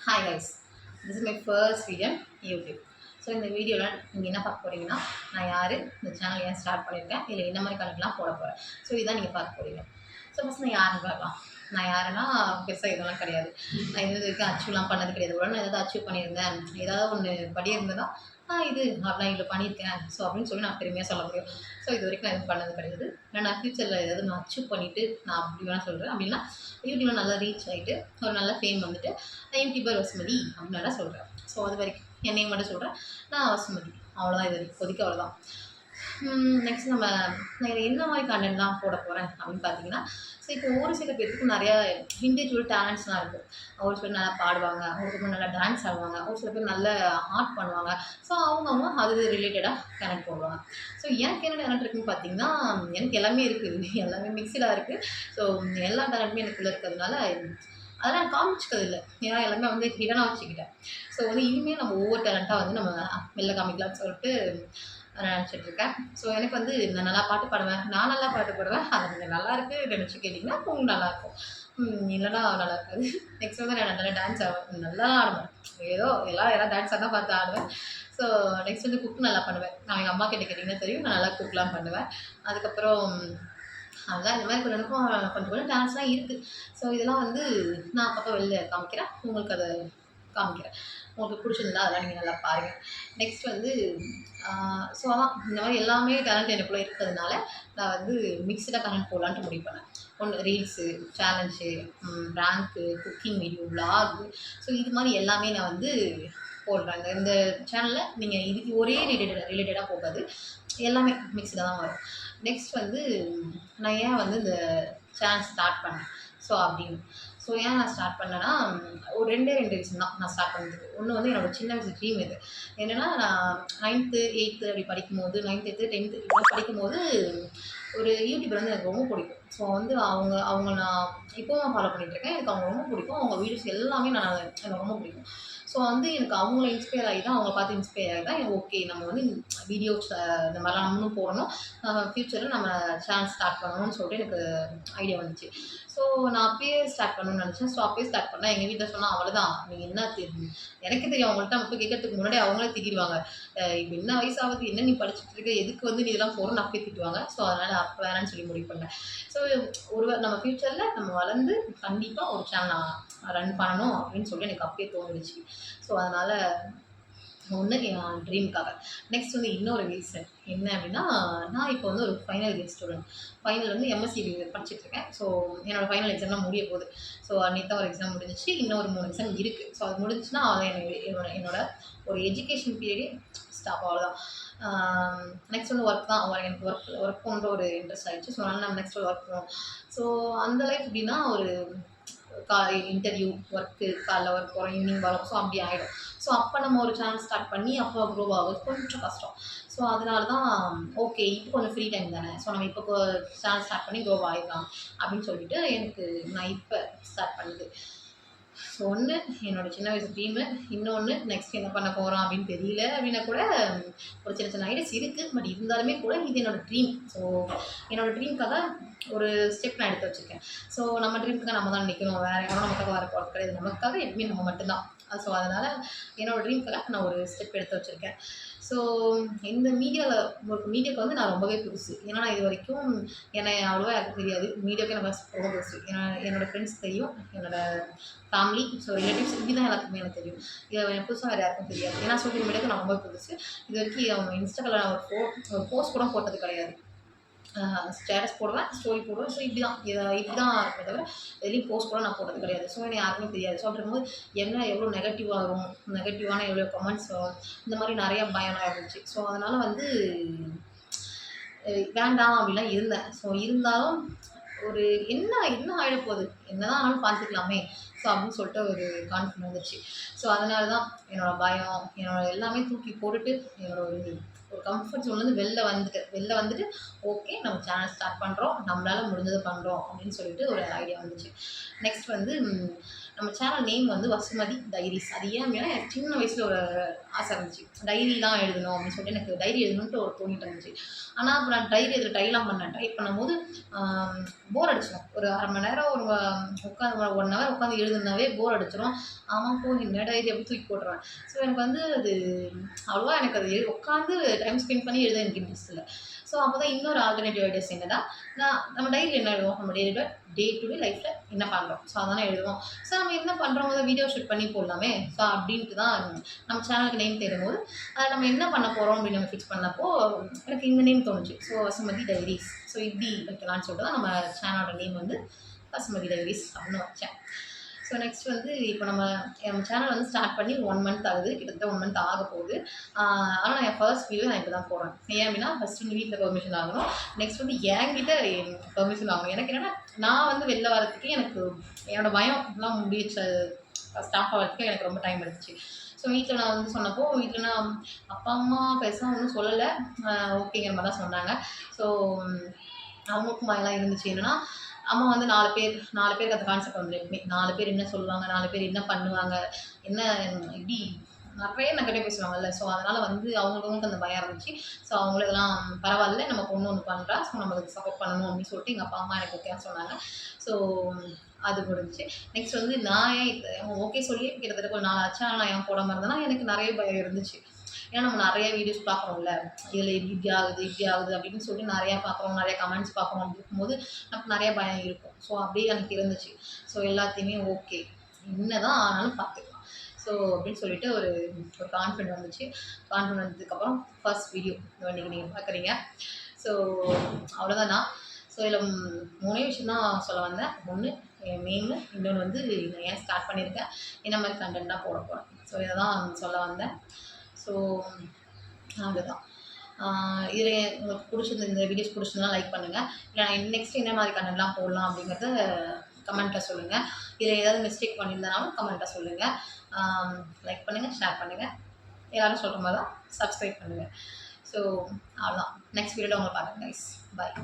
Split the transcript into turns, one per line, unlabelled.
Hi guys, this is my first video on YouTube. So இந்த வீடியோவில் நீங்கள் என்ன பார்க்க போகிறீங்கன்னா நான் யார், இந்த சேனல் ஏன் ஸ்டார்ட் பண்ணியிருக்கேன், இதில் என்ன மாதிரி கணக்கெலாம் போட போகிறேன். ஸோ இதான் நீங்கள் பார்க்க போகிறீங்க. ஸோ ஃபஸ்ட் நான் யாருன்னு பார்க்கலாம். நான் யாருன்னா பெருசாக இதெல்லாம் கிடையாது. நான் இது வரைக்கும் அச்சீவ்லாம் பண்ணது கிடையாது. உடனே ஏதாவது அச்சீவ் பண்ணியிருந்தேன், ஏதாவது ஒன்று படி இருந்ததா இது அப்படிலாம் இதில் பண்ணியிருக்கேன் ஸோ அப்படின்னு சொல்லி நான் பெருமையாக சொல்ல முடியும். ஸோ இது வரைக்கும் நான் எதுவும் பண்ணது கிடையாது. நான் ஃப்யூச்சரில் ஏதாவது நான் அச்சீவ் பண்ணிவிட்டு நான் அப்படி வேணால் சொல்கிறேன். அப்படின்னா யூடியூப்பில் நல்லா ரீச் ஆகிட்டு ஒரு நல்ல ஃபேம் வந்துட்டு யூடியூபர் வசுமதி அப்படின்னு நான் சொல்கிறேன். ஸோ அது வரைக்கும் என்னையும் மட்டும் சொல்கிறேன், நான் வசுமதி அவ்வளோதான். இது வரைக்கும் இப்போதைக்கு அவ்வளோதான். நெக்ஸ்ட் நான் என்ன மாதிரி கண்டென்ட்லாம் போட போகிறேன் அப்படின்னு பார்த்தீங்கன்னா, ஸோ இப்போ ஒரு சில பேருக்கு நிறையா இண்டிவிஜுவல் டேலண்ட்ஸ்லாம் இருக்கும். ஒரு சில பேர் நல்லா பாடுவாங்க, ஒரு சில பேர் நல்லா டான்ஸ் ஆடுவாங்க, ஒரு சில பேர் நல்ல ஆர்ட் பண்ணுவாங்க. ஸோ அவங்கவுங்க அது ரிலேட்டடாக கனெக்ட் போடுவாங்க. ஸோ எனக்கு என்ன டேலண்ட் இருக்குதுன்னு பார்த்தீங்கன்னா, எனக்கு எல்லாமே இருக்குது, எல்லாமே மிக்சடாக இருக்குது. ஸோ எல்லா டேலண்ட்டுமே எனக்குள்ளே இருக்கிறதுனால அதெல்லாம் காமிச்சிக்கிறது இல்லை. ஏன்னா எல்லாமே வந்து ஹிடனாக வச்சுக்கிட்டேன். ஸோ இனிமேல் நம்ம ஒவ்வொரு டேலண்ட்டாக வந்து நம்ம வெளில காமிக்கலாம்னு சொல்லிட்டு நினச்சிட்ருக்கேன். ஸோ எனக்கு வந்து நான் நல்லா பாட்டு பாடுவேன், நான் நல்லா பாட்டு பாடுவேன். அது கொஞ்சம் நல்லாயிருக்கு நினச்சி கேட்டிங்கன்னா உங்களுக்கு நல்லாயிருக்கும், இல்லைன்னா நல்லா இருக்காது. நெக்ஸ்ட் வந்து நான் நல்லா டான்ஸ் ஆடுவேன், நல்லா ஆடுவேன். ஏதோ எல்லாம் டான்ஸ் ஆடினா பார்த்து ஆடுவேன். ஸோ நெக்ஸ்ட் வந்து குக் நல்லா பண்ணுவேன். நான் எங்கள் அம்மா கிட்ட கேட்டிங்கன்னா தெரியும், நான் நல்லா குக்லாம் பண்ணுவேன். அதுக்கப்புறம் அதுதான் இந்த மாதிரி கொஞ்சம் கொஞ்சம் டான்ஸ்லாம் இருக்குது. ஸோ இதெல்லாம் வந்து நான் அப்பப்போ வெளில காமிக்கிறேன், உங்களுக்கு அதை காமிக்கிறேன். உங்களுக்கு பிடிச்சிருந்தா அதெல்லாம் நீங்கள் நல்லா பாருங்கள். நெக்ஸ்ட் வந்து ஸோ அதான் இந்த மாதிரி எல்லாமே டேலண்ட் எனக்குள்ளே இருக்கிறதுனால நான் வந்து மிக்சடாக கனெக்ட் போடலான்ட்டு முடிவு பண்ணேன். ஒன்று reels, challenge, rank, cooking video, vlog, so இது மாதிரி எல்லாமே நான் வந்து போடுறாங்க. இந்த சேனலில் நீங்கள் இதுக்கு ஒரே ரிலேட்டடாக போகாது, எல்லாமே மிக்ஸ்டாக தான் வரும். நெக்ஸ்ட் வந்து நான் ஏன் வந்து இந்த சேனல் ஸ்டார்ட் பண்ணேன் அப்படின்னு. ஸோ ஏன் நான் ஸ்டார்ட் பண்ணேன்னா, ஒரு ரெண்டு ரீசன் தான் நான் ஸ்டார்ட் பண்ணதுக்கு. ஒன்று வந்து என்னோடய சின்ன வயசு ட்ரீம் இது. என்னென்னா, நான் 9th 8th அப்படி படிக்கும்போது, 9th 8th 10th இப்படி படிக்கும்போது ஒரு யூடியூபர் வந்து எனக்கு ரொம்ப பிடிக்கும். ஸோ வந்து அவங்க நான் இப்போவும் ஃபாலோ பண்ணிகிட்ருக்கேன். எனக்கு அவங்க ரொம்ப பிடிக்கும். அவங்க வீடியோஸ் எல்லாமே எனக்கு ரொம்ப பிடிக்கும். ஸோ வந்து எனக்கு அவங்கள இன்ஸ்பயர் ஆகி தான், அவங்கள பார்த்து இன்ஸ்பயர் ஆகி தான் எனக்கு ஓகே நம்ம வந்து வீடியோஸ் இந்த மாதிரிலாம் நம்மளும் போடணும், ஃப்யூச்சரில் நம்ம சேனல் ஸ்டார்ட் பண்ணணும்னு சொல்லிட்டு எனக்கு ஐடியா வந்துச்சு. ஸோ நான் அப்பயே ஸ்டார்ட் பண்ணணும்னு நினச்சேன். ஸோ அப்பயே ஸ்டார்ட் பண்ணேன். எங்கள் வீட்டில் சொன்னால் அவ்வளோதான், நீங்கள் என்ன எனக்கு தெரியும், அவங்கள்ட்ட நம்ம போய் கேட்கறதுக்கு முன்னாடி அவங்களே திட்டிடுவாங்க. இப்போ என்ன வயசாகுது, என்ன நீ படிச்சுட்டு இருக்க, எதுக்கு வந்து நீ இதெல்லாம் போகிறோன்னு அப்பயே திட்டுவாங்க. ஸோ அதனால் அப்போ வேணான்னு சொல்லி முடிவு பண்ணேன். ஸோ நம்ம ஃப்யூச்சரில் நம்ம வளர்ந்து கண்டிப்பாக ஒரு சேனல் ரன் பண்ணணும் அப்படின்னு சொல்லி எனக்கு அப்பயே தோணுச்சு. ஸோ அதனால் ஒன்று என் ட்ரீமுக்காக. நெக்ஸ்ட் வந்து இன்னொரு ரீசன் என்ன அப்படின்னா, நான் இப்போ வந்து ஒரு ஃபைனல் இயர் ஸ்டூடெண்ட். ஃபைனல் வந்து எம்எஸ்சி படிச்சுட்ருக்கேன். ஸோ என்னோடய ஃபைனல் எக்ஸாம்லாம் முடிய போகுது. ஸோ அன்றைக்கி தான் ஒரு எக்ஸாம் முடிஞ்சிச்சு, இன்னொரு 3 எக்ஸாம் இருக்குது. ஸோ அது முடிஞ்சுன்னா என்னோட ஒரு எஜுகேஷன் பீரியடே ஸ்டாப், அவ்வளோதான். நெக்ஸ்ட் வந்து ஒர்க் தான். எனக்கு ஒர்க் பண்ணுற ஒரு இன்ட்ரெஸ்ட் ஆகிடுச்சு. ஸோ அதனால் நம்ம நெக்ஸ்ட் ஒர்க் போவோம். ஸோ அந்த லைஃப் எப்படின்னா, ஒரு இன்டர்வியூ ஒர்க்கு, காலைல ஒர்க் போகிறோம், ஈவினிங் வரோம். ஸோ அப்படி ஆகிடும். ஸோ அப்போ நம்ம ஒரு சேனல் ஸ்டார்ட் பண்ணி அப்போ க்ரோ ஆகுது கொஞ்சம் கஷ்டம். ஸோ அதனால தான் ஓகே இப்போ கொஞ்சம் ஃப்ரீ டைம் தானே, ஸோ நம்ம இப்போ சேனல் ஸ்டார்ட் பண்ணி க்ரோ ஆகிடலாம் அப்படின்னு சொல்லிட்டு எனக்கு நான் இப்போ ஸ்டார்ட் பண்ணுது. ஸோ ஒன்று என்னோடய சின்ன வயசு ட்ரீமு, இன்னொன்று நெக்ஸ்ட் என்ன பண்ண போகிறோம் அப்படின்னு தெரியல அப்படின்னா கூட ஒரு சின்ன சின்ன ஐடியாஸ் இருக்குது. பட் இருந்தாலுமே கூட இது என்னோடய ட்ரீம். ஸோ என்னோடய ட்ரீம்க்காக ஒரு ஸ்டெப் நான் எடுத்து வச்சுருக்கேன். ஸோ நம்ம ட்ரீம்க்காக நம்ம தான் நிற்கணும், வேறு யாரும் நமக்காக வர போகிறது கிடையாது. நமக்காக எப்பவுமே நம்ம மட்டும்தான். ஸோ அதனால் என்னோடய ட்ரீம்க்காக நான் ஒரு ஸ்டெப் எடுத்து வச்சுருக்கேன். ஸோ இந்த மீடியாவுக்கு வந்து நான் ரொம்பவே புதுசு. ஏன்னா நான் இது வரைக்கும் என்னை அவ்வளோவா எனக்கு தெரியாது. மீடியாவுக்கு எனக்கு ரொம்ப புதுசு. என்னோடய ஃப்ரெண்ட்ஸ் தெரியும், என்னோடய ஃபேமிலி, ஸோ ரிலேட்டிவ்ஸ் இப்படி தான் எல்லாத்துக்குமே எனக்கு தெரியும். இதை எனக்கு புதுசாக வேறு யாருக்கும் தெரியாது. ஏன்னா சோஷியல் மீடியாவுக்கு நான் ரொம்ப புதுசு. இது வரைக்கும் அவங்க இன்ஸ்டாகிராமில் நான் ஒரு போஸ்ட் கூட போட்டது கிடையாது. ஸ்டேட்டஸ் போடுவேன், ஸ்டோரி போடுவேன். ஸோ இப்படி தான் இருக்குமே தவிர எதுலேயும் போஸ்ட் கூட நான் போட்டது கிடையாது. ஸோ எனக்கு யாருக்குமே தெரியாது. ஸோ அப்படிங்கும்போது எவ்வளோ நெகட்டிவான எவ்வளோ கமெண்ட்ஸ் வரும், இந்த மாதிரி நிறையா பயம்லாம் இருந்துச்சு. ஸோ அதனால் வந்து வேண்டாம் அப்படிலாம் இருந்தேன். ஸோ இருந்தாலும் ஒரு என்ன ஆகிடப்போகுது, என்ன தான் ஆனாலும் பார்த்துக்கலாமே ஸோ அப்படின்னு சொல்லிட்டு ஒரு கான்ஃபிடன்ஸ் வந்துச்சு. ஸோ அதனால தான் என்னோடய பயம் எல்லாமே தூக்கி போட்டுட்டு என்னோட ஒரு கம்ஃபர்ட் ஜோன்லேருந்து வெளில வந்துட்டு ஓகே நம்ம சேனல் ஸ்டார்ட் பண்ணுறோம், நம்மளால் முடிஞ்சதை பண்ணுறோம் அப்படின்னு சொல்லிட்டு ஒரு ஐடியா வந்துச்சு. நெக்ஸ்ட் வந்து நம்ம சேனல் நேம் வந்து வசுமதி டைரிஸ். அது ஏன் அப்படின்னா எனக்கு சின்ன வயசில் ஒரு ஆசை இருந்துச்சு, டைரிலாம் எழுதணும் அப்படின்னு சொல்லிட்டு எனக்கு டைரி எழுதணுன்ட்டு ஒரு தோணிட்டு இருந்துச்சு. ஆனால் அப்போ நான் ட்ரைலாம் பண்ணேன். ட்ரை பண்ணும்போது போர் அடிச்சிடும். ஒரு அரை மணி நேரம் ஒரு உட்காந்து 1 ஹவர் உட்காந்து எழுதுனாவே போர் அடிச்சிடும். ஆமாம் போ என்ன டைரி அப்படி தூக்கி போட்டுருவேன். ஸோ எனக்கு வந்து அது அவ்வளோவா எனக்கு அது உட்காந்து டைம் ஸ்பெண்ட் பண்ணி எழுத எனக்கு இன்ட்ரெஸ்ட் இல்லை. ஸோ அப்போ தான் இன்னொரு ஆல்டர்னேட்டிவ் ஐடியாஸ் என்னன்னா, நம்ம டைரியில் என்ன எழுதுவோம், நம்ம டே டு டே லைஃப்பில் என்ன பண்ணுறோம், ஸோ அதானே எழுதுவோம். ஸோ நம்ம என்ன பண்ணுறோம் அதை வீடியோ ஷூட் பண்ணி போடலாமே. ஸோ அப்படின்ட்டு தான் நம்ம சேனலுக்கு நேம் தேடும்போது அதை நம்ம என்ன பண்ண போகிறோம் அப்படின்னு நம்ம ஃபிக்ஸ் பண்ணப்போ எனக்கு இந்த நேம் தோணுச்சு. So Vasumathi diaries. ஸோ இப்படி வைக்கலான்னு சொல்லிட்டு தான் நம்ம சேனலோட நேம் வந்து வசுமதி டைரிஸ் அப்படின்னு வச்சேன். ஸோ நெக்ஸ்ட் வந்து இப்போ நம்ம சேனல் வந்து ஸ்டார்ட் பண்ணி 1 மந்த் ஆகுது, கிட்டத்தட்ட 1 மந்த் ஆக போகுது. ஆனால் நான் என் ஃபர்ஸ்ட் வீடியோ நான் இப்போ தான் போடுறேன். ஏன் அப்படின்னா ஃபஸ்ட்டு எங்கள் வீட்டில் பெர்மிஷன் வாங்கணும், நெக்ஸ்ட் வந்து என்கிட்ட பெர்மிஷன் வாங்கணும். எனக்கு என்னென்னா நான் வந்து வெளில வரதுக்கு எனக்கு என்னோடய பயம்லாம் ஸ்டாப் ஆகிறதுக்கு எனக்கு ரொம்ப டைம் எடுத்துச்சு. ஸோ வீட்டில் நான் வந்து சொன்னப்போ வீட்டில் நான் அப்பா அம்மா பெருசாக ஒன்றும் சொல்லலை, ஓகேங்கிற மாதிரி தான் சொன்னாங்க. ஸோ அவங்களுக்கும் பயம்லாம் இருந்துச்சு. என்னென்னா அம்மா வந்து 4 பேருக்கு அந்த கான்செப்ட் வந்துருக்குமே, 4 பேர் என்ன சொல்லுவாங்க, 4 பேர் என்ன பண்ணுவாங்க, என்ன இப்படி நிறைய நெகட்டிவ் பேசுவாங்கல்ல. ஸோ அதனால் வந்து அவங்களுக்கும் அந்த பயம் இருந்துச்சு. ஸோ அவங்களும் இதெல்லாம் பரவாயில்ல, நம்ம பொண்ணு ஒன்று பண்ணுறா, ஸோ நம்ம அதுக்கு சப்போர்ட் பண்ணணும் அப்படின்னு சொல்லிட்டு எங்கள் அப்பா அம்மா எனக்கு ஓகேன்னு சொன்னாங்க. ஸோ அது முடிஞ்சிச்சு. நெக்ஸ்ட் வந்து நான் ஏன் ஓகே சொல்லி கிட்டத்தட்ட ஒரு 4 ஆச்சு. ஆனால் நான் ஏன் போடாமல் இருந்தேன்னா எனக்கு நிறைய பயம் இருந்துச்சு. ஏன்னா நம்ம நிறைய வீடியோஸ் பார்க்குறோம்ல, இதில் இப்படி ஆகுது அப்படின்னு சொல்லிட்டு நிறையா பார்க்குறோம், நிறைய கமெண்ட்ஸ் பார்க்குறோம். அப்படி இருக்கும்போது நமக்கு நிறைய பயம் இருக்கும். ஸோ அப்படியே எனக்கு இருந்துச்சு. ஸோ எல்லாத்தையுமே ஓகே என்ன தான் ஆனாலும் பார்த்துக்கலாம். ஸோ அப்படின்னு சொல்லிட்டு ஒரு கான்ஃபிடென்ட் வந்துச்சு. கான்ஃபிடென்ட் வந்ததுக்கப்புறம் ஃபர்ஸ்ட் வீடியோ இன்றைக்கி நீங்கள் பார்க்குறீங்க. ஸோ அவ்வளோதான் நான். ஸோ இதில் 3 விஷயம் தான் சொல்ல வந்தேன். ஒன்று என் நேமு, இன்னொன்று வந்து நான் ஏன் ஸ்டார்ட் பண்ணியிருக்கேன், என்ன மாதிரி கண்டென்ட்டாக போட போகிறேன். ஸோ இதை தான் சொல்ல வந்தேன். ஸோ அதுதான். இதில் உங்களுக்கு பிடிச்சிருந்த இந்த வீடியோஸ் பிடிச்சிருந்தா லைக் பண்ணுங்கள். இல்லை நான் நெக்ஸ்ட் என்ன மாதிரி கண்டென்ட்லாம் போடலாம் அப்படிங்கிறத கமெண்ட்டில் சொல்லுங்கள். இதில் ஏதாவது மிஸ்டேக் பண்ணியிருந்தனாலும் கமெண்ட்டாக சொல்லுங்கள். லைக் பண்ணுங்கள், ஷேர் பண்ணுங்கள். எல்லோரும் சொல்கிற மாதிரி தான் சப்ஸ்கிரைப் பண்ணுங்கள். ஸோ அவ்வளோதான். நெக்ஸ்ட் வீடியோவில் உங்களை பார்க்குறேன் கைஸ். பாய்.